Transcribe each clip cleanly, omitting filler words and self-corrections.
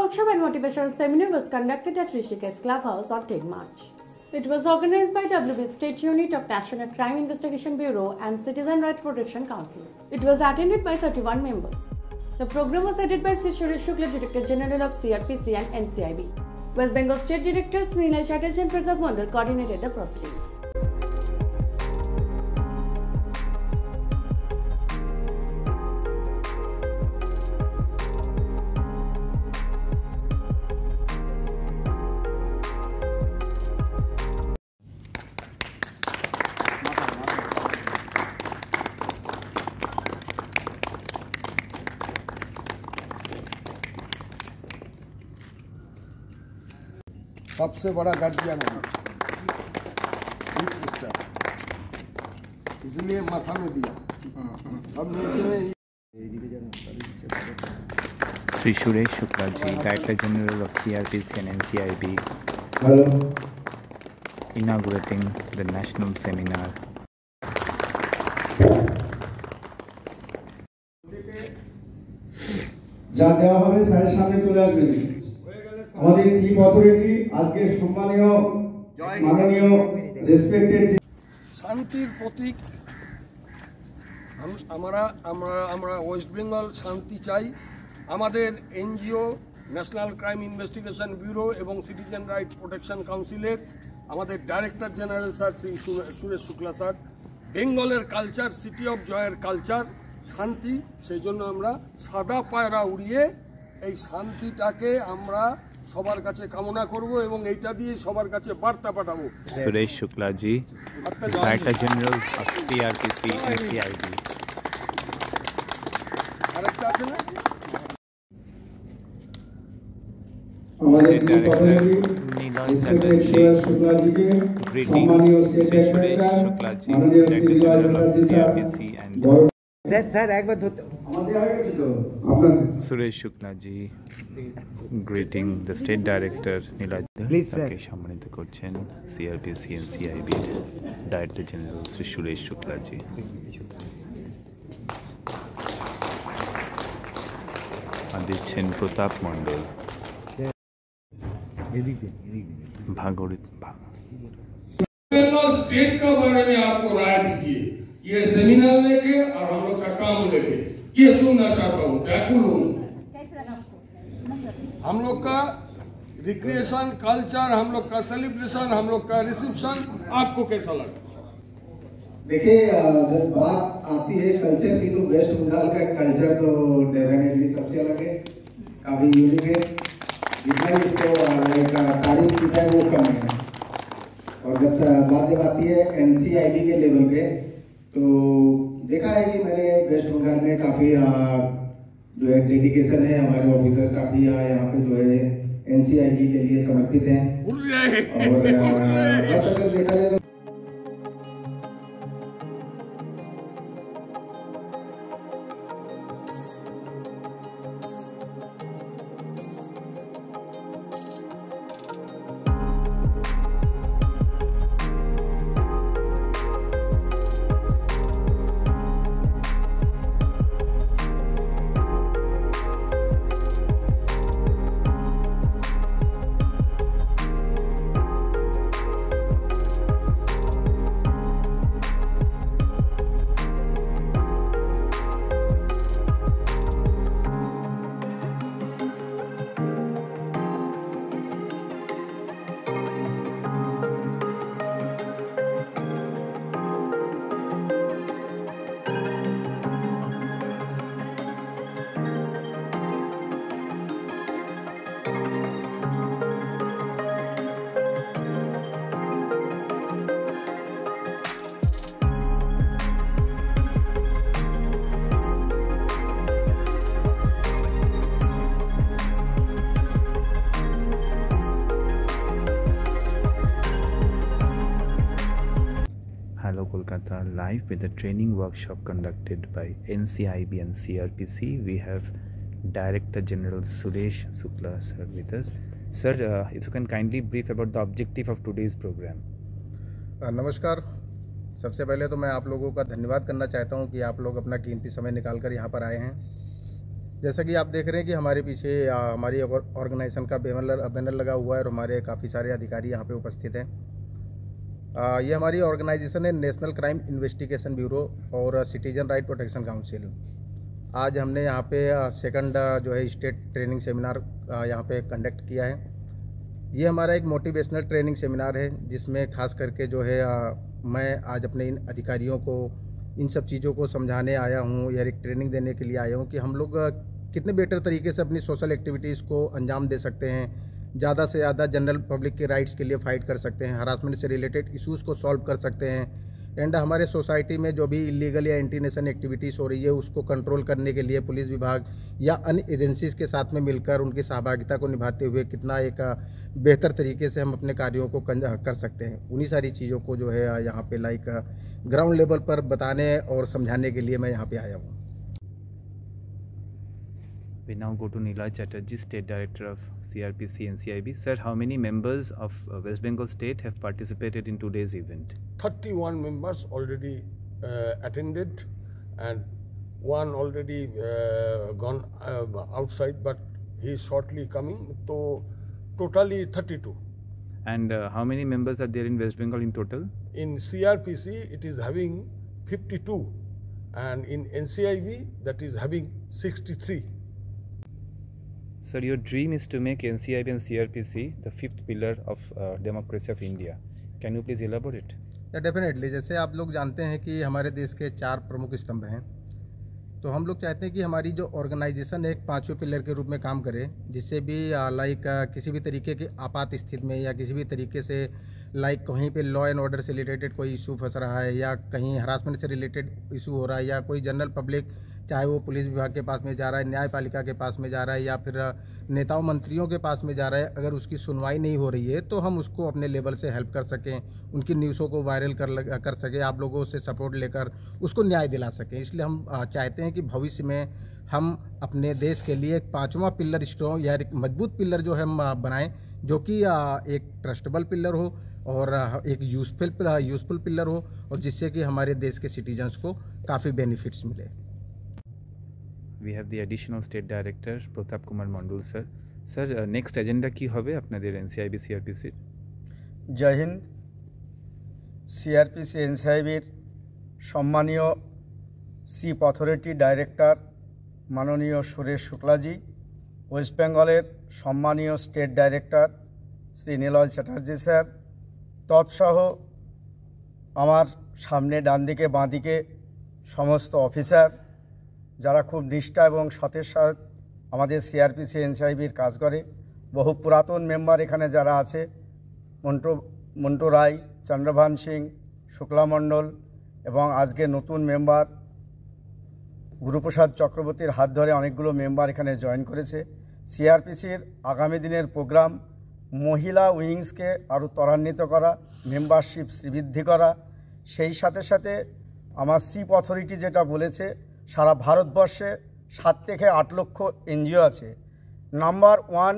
workshop and motivation seminar was conducted at Rishikesh Clubhouse on 10 March. It was organized by WB State Unit of National Crime Investigation Bureau and Citizen Rights Protection Council. It was attended by 31 members. The program was headed by Sri Suresh Shukla, Director General of CRPC and NCIB. West Bengal State Directors Nilay Chatterjee and Pratap Mandal coordinated the proceedings. सबसे बड़ा guardian है sister, इसलिए माथा में दिया सब नीचे में। Sri Suresh Shukla ji, Director General of CRPC and NCIB, inaugurating the national seminar. যা দেওয়া হবে স্যারের সামনে চলে আসবেন। আমাদের চিফ অথরিটি আজকে সম্মানীয় মাননীয় রেসপেক্টেড শান্তির প্রতীক। আমরা ওয়েস্ট বেঙ্গল শান্তি চাই। আমাদের NGO national crime investigation bureau এবং সিটিজেন রাইট প্রোটেকশন কাউন্সিলের আমাদের director general sir Shri Suresh Shukla sir, বেঙ্গলের কালচার, সিটি অফ জয়ের কালচার শান্তি, সেই জন্য আমরা সাদা পায়রা উড়িয়ে এই শান্তিটাকে আমরা সবার কাছে কামনা করব এবং এইটা দিয়ে সবার কাছে বার্তা পাঠাবো। Suresh Shukla ji, director general of CRPC NCIB। আরেকটা আছে না, আমাদের চিফ অথরিটি নীলয় চ্যাটার্জি, শুক্লাজিকে greeting সম্মানীয় state Sri Suresh director Shukla ji, মাননীয় Director Shri General of Nilay CRPC and sir একবার ধরতে আমাদের হয়ে গেছে তো আপনার Suresh Shukla ji, greeting the State Director Nilay তাকে সম্মানিত করছেন CRPC NCIB Director General Sri Suresh Shukla ji। আর দিচ্ছেন প্রতাপ মণ্ডল, भागवत स्टेट का बारे में आपको राय दीजिए, ये सेमिनार लेके और हम लोग का काम लेके ये सुनना चाहता हूँ। हम लोग का रिक्रिएशन कल्चर, हम लोग का सेलिब्रेशन, हम लोग का रिसेप्शन आपको कैसा लगा? देखिए, जब बात आती है कल्चर की तो वेस्ट बंगाल का कल्चर तो डेफिनेटली सबसे अलग है, काफी यूनिक है। जितना इसको तारीफ की जाए वो कम है। और जब आती है NCIB के लेवल पे तो देखा है कि मैंने वेस्ट बंगाल में काफी जो है डेडिकेशन है, हमारे ऑफिसर्स काफी यहाँ पे जो है NCIB के लिए समर्पित हैं। और बस अगर देखा जाए तो Hello Kolkata, live with a training workshop conducted by NCIB and CRPC. We have Director General Suresh Shukla sir with us. Sir, if you can kindly brief about the objective of today's program. नमस्कार। सबसे पहले तो मैं आप लोगों का धन्यवाद करना चाहता हूं कि आप लोग अपना कीमती समय निकालकर यहां पर आए हैं। जैसा कि आप देख रहे हैं कि हमारे पीछे हमारी ऑर्गेनाइजेशन का बैनर लगा हुआ है और हमारे काफ़ी सारे अधिकारी यहाँ पे उपस्थित हैं। ये हमारी ऑर्गेनाइजेशन है नेशनल क्राइम इन्वेस्टिगेशन ब्यूरो और सिटीजन राइट प्रोटेक्शन काउंसिल। आज हमने यहाँ पे सेकंड जो है स्टेट ट्रेनिंग सेमिनार यहाँ पे कंडक्ट किया है। ये हमारा एक मोटिवेशनल ट्रेनिंग सेमिनार है जिसमें खास करके जो है मैं आज अपने इन अधिकारियों को इन सब चीज़ों को समझाने आया हूँ या एक ट्रेनिंग देने के लिए आया हूँ कि हम लोग कितने बेटर तरीके से अपनी सोशल एक्टिविटीज़ को अंजाम दे सकते हैं, ज़्यादा से ज़्यादा जनरल पब्लिक के राइट्स के लिए फ़ाइट कर सकते हैं, हरासमेंट से रिलेटेड इश्यूज़ को सॉल्व कर सकते हैं, एंड हमारे सोसाइटी में जो भी इलीगल या एंटी नेशन एक्टिविटीज़ हो रही है उसको कंट्रोल करने के लिए पुलिस विभाग या अन्य एजेंसीज़ के साथ में मिलकर उनकी सहभागिता को निभाते हुए कितना एक बेहतर तरीके से हम अपने कार्यों को कर सकते हैं। उन्हीं सारी चीज़ों को जो है यहाँ पे ग्राउंड लेवल पर बताने और समझाने के लिए मैं यहाँ पे आया हूँ। We now go to Nilay Chatterjee, State Director of CRPC NCIB. Sir, how many members of West Bengal State have participated in today's event? 31 members already attended, and one already gone outside, but he is shortly coming. So totally 32. And how many members are there in West Bengal in total? In CRPC it is having 52, and in NCIB that is having 63. Sir, your dream is to make NCIB and CRPC the fifth pillar of democracy of India. Can you please elaborate? Definitely, जैसे आप लोग जानते हैं कि हमारे देश के 4 प्रमुख स्तंभ हैं, तो हम लोग चाहते हैं कि हमारी जो ऑर्गेनाइजेशन एक 5वें पिलर के रूप में काम करे, जिससे भी किसी भी तरीके की आपात स्थिति में या किसी भी तरीके से कहीं पे लॉ एंड ऑर्डर से रिलेटेड कोई इशू फंस रहा है या कहीं हरासमेंट से रिलेटेड इशू हो रहा है या कोई जनरल पब्लिक चाहे वो पुलिस विभाग के पास में जा रहा है, न्यायपालिका के पास में जा रहा है या फिर नेताओं मंत्रियों के पास में जा रहा है, अगर उसकी सुनवाई नहीं हो रही है तो हम उसको अपने लेवल से हेल्प कर सकें, उनकी न्यूज़ों को वायरल कर सकें, आप लोगों से सपोर्ट लेकर उसको न्याय दिला सकें। इसलिए हम चाहते हैं कि भविष्य में हम अपने देश के लिए एक 5वां पिलर स्ट्रॉन्ग या एक मजबूत पिलर जो है हम बनाएं, जो कि एक ट्रस्टेबल पिलर हो और एक यूजफुल पिलर हो और जिससे कि हमारे देश के सिटीजन्स को काफ़ी बेनिफिट्स मिले। We have the additional state director Pratap Kumar Mondol sir. Sir, next agenda কি হবে আপনাদের NCIB CRPC? জয় হিন্দ। CRPC NCIBর সম্মানীয় চিফ অথরিটি ডাইরেক্টর মাননীয় সুরেশ শুক্লাজি, ওয়েস্ট বেঙ্গলের সম্মানীয় state director Shri Niloy Chatterjee sir, তৎসহ আমার সামনে ডান দিকে বাঁ দিকে সমস্ত অফিসার যারা খুব নিষ্ঠা এবং সতের সাথে আমাদের CRPC NCIBর কাজ করে, বহু পুরাতন মেম্বার এখানে যারা আছে, মন্টু রায়, চন্দ্রভান সিং, শুক্লা মণ্ডল এবং আজকে নতুন মেম্বার গুরুপ্রসাদ চক্রবর্তীর হাত ধরে অনেকগুলো মেম্বার এখানে জয়েন করেছে। CRPCর আগামী দিনের প্রোগ্রাম মহিলা উইংসকে আরও ত্বরান্বিত করা, মেম্বারশিপ বৃদ্ধি করা, সেই সাথে সাথে আমার চিফ অথরিটি যেটা বলেছে সারা ভারতবর্ষে 7 থেকে 8 লক্ষ NGO আছে। Number 1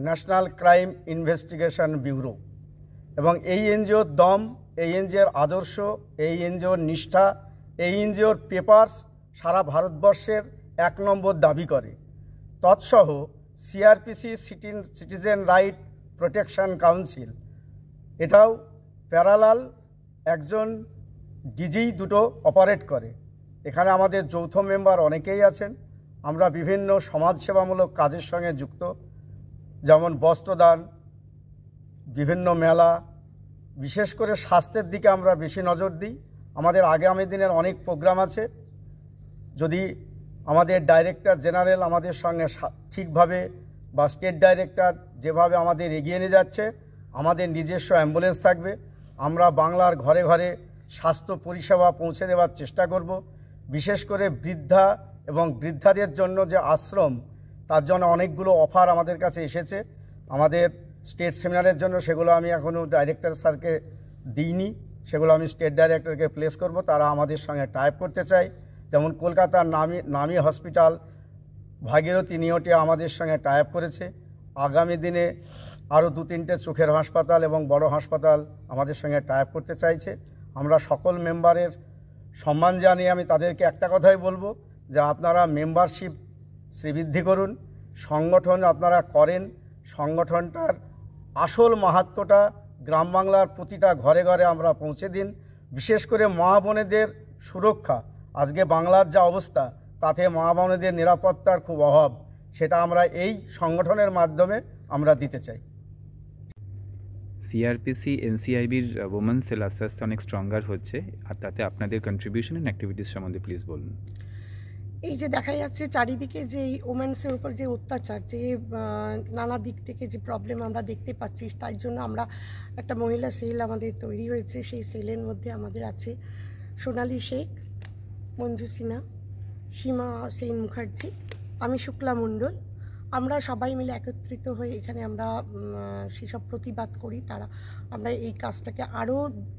national crime investigation bureau, এবং এই NGOর দম, এই NGOর আদর্শ, এই NGOর নিষ্ঠা, এই NGOর পেপারস সারা ভারতবর্ষের 1 নম্বর দাবি করে। তৎসহ CRPC citizen right protection council, এটাও প্যারালাল একজন ডিজি দুটো অপারেট করে। এখানে আমাদের যৌথ মেম্বার অনেকেই আছেন। আমরা বিভিন্ন সমাজসেবামূলক কাজের সঙ্গে যুক্ত, যেমন বস্ত্রদান, বিভিন্ন মেলা, বিশেষ করে স্বাস্থ্যের দিকে আমরা বেশি নজর দিই। আমাদের আগামী দিনের অনেক প্রোগ্রাম আছে। যদি আমাদের ডাইরেক্টর জেনারেল আমাদের সঙ্গে ঠিকভাবে বা স্টেট ডাইরেক্টর যেভাবে আমাদের এগিয়ে নিয়ে যাচ্ছে, আমাদের নিজস্ব অ্যাম্বুলেন্স থাকবে। আমরা বাংলার ঘরে ঘরে স্বাস্থ্য পরিষেবা পৌঁছে দেওয়ার চেষ্টা করব। বিশেষ করে বৃদ্ধা এবং বৃদ্ধাদের জন্য যে আশ্রম, তার জন্য অনেকগুলো অফার আমাদের কাছে এসেছে আমাদের স্টেট সেমিনারের জন্য, সেগুলো আমি এখনও ডাইরেক্টর স্যারকে দিইনি, সেগুলো আমি স্টেট ডাইরেক্টরকে প্লেস করব। তারা আমাদের সঙ্গে টাই আপ করতে চাই। যেমন কলকাতার নামি হসপিটাল ভাগীরথী নিয়োটে আমাদের সঙ্গে টাই আপ করেছে। আগামী দিনে আরও 2-3টে চোখের হাসপাতাল এবং বড় হাসপাতাল আমাদের সঙ্গে টাই আপ করতে চাইছে। আমরা সকল মেম্বারের সম্মান জানিয়ে আমি তাদেরকে একটা কথাই বলবো যে আপনারা মেম্বারশিপ শ্রীবৃদ্ধি করুন। সংগঠন আপনারা করেন, সংগঠনটার আসল মাহাত্ম্যটা গ্রাম বাংলার প্রতিটা ঘরে ঘরে আমরা পৌঁছে দিন। বিশেষ করে মা বোনেদের সুরক্ষা, আজকে বাংলার যা অবস্থা তাতে মা বোনেদের নিরাপত্তার খুব অভাব, সেটা আমরা এই সংগঠনের মাধ্যমে আমরা দিতে চাই। সিআরপিসি এনসিআইবির ওমেন সেল আস্তে আস্তে অনেক স্ট্রঙ্গার হচ্ছে, আর তাতে আপনাদের কন্ট্রিবিউশন অ্যান্ড অ্যাক্টিভিটিস সম্বন্ধে প্লিজ বলুন। এই যে দেখা যাচ্ছে চারিদিকে যে এই ওমেন্সের উপর যে অত্যাচার, যে নানা দিক থেকে যে প্রবলেম আমরা দেখতে পাচ্ছি, তাই জন্য আমরা একটা মহিলা সেল আমাদের তৈরি হয়েছে। সেই সেলের মধ্যে আমাদের আছে সোনালী শেখ, মঞ্জু সিনহা, সীমা সেন মুখার্জি, আমি শুক্লা মণ্ডল। আমরা সবাই মিলে একত্রিত হয়ে এখানে আমরা সেসব প্রতিবাদ করি। আমরা এই কাজটাকে আরও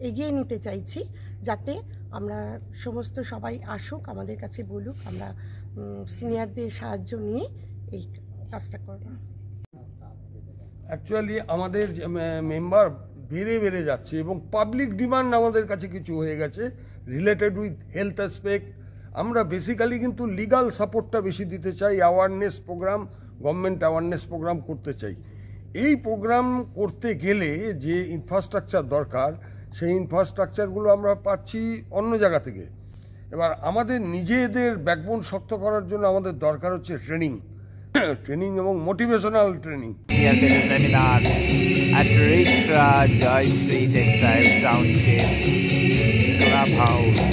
এগিয়ে নিতে চাইছি, যাতে আমরা সমস্ত সবাই আসুক, আমাদের কাছে বলুক, আমরা সিনিয়রদের সাহায্য নিয়ে এই কাজটা করব। অ্যাকচুয়ালি আমাদের মেম্বার বেড়ে যাচ্ছে এবং পাবলিক ডিমান্ড আমাদের কাছে কিছু হয়ে গেছে রিলেটেড উইথ হেলথ অ্যাসপেক্ট। আমরা বেসিক্যালি কিন্তু লিগাল সাপোর্টটা বেশি দিতে চাই, awareness programme, government awareness programme করতে চাই। এই প্রোগ্রাম করতে গেলে যে ইনফ্রাস্ট্রাকচার দরকার, সেই ইনফ্রাস্ট্রাকচারগুলো আমরা পাচ্ছি অন্য জায়গা থেকে। এবার আমাদের নিজেদের ব্যাকবোন শক্ত করার জন্য আমাদের দরকার হচ্ছে ট্রেনিং এবং motivational training. Seminar at Rishra Joyশ্রী Textiles Township, Club House.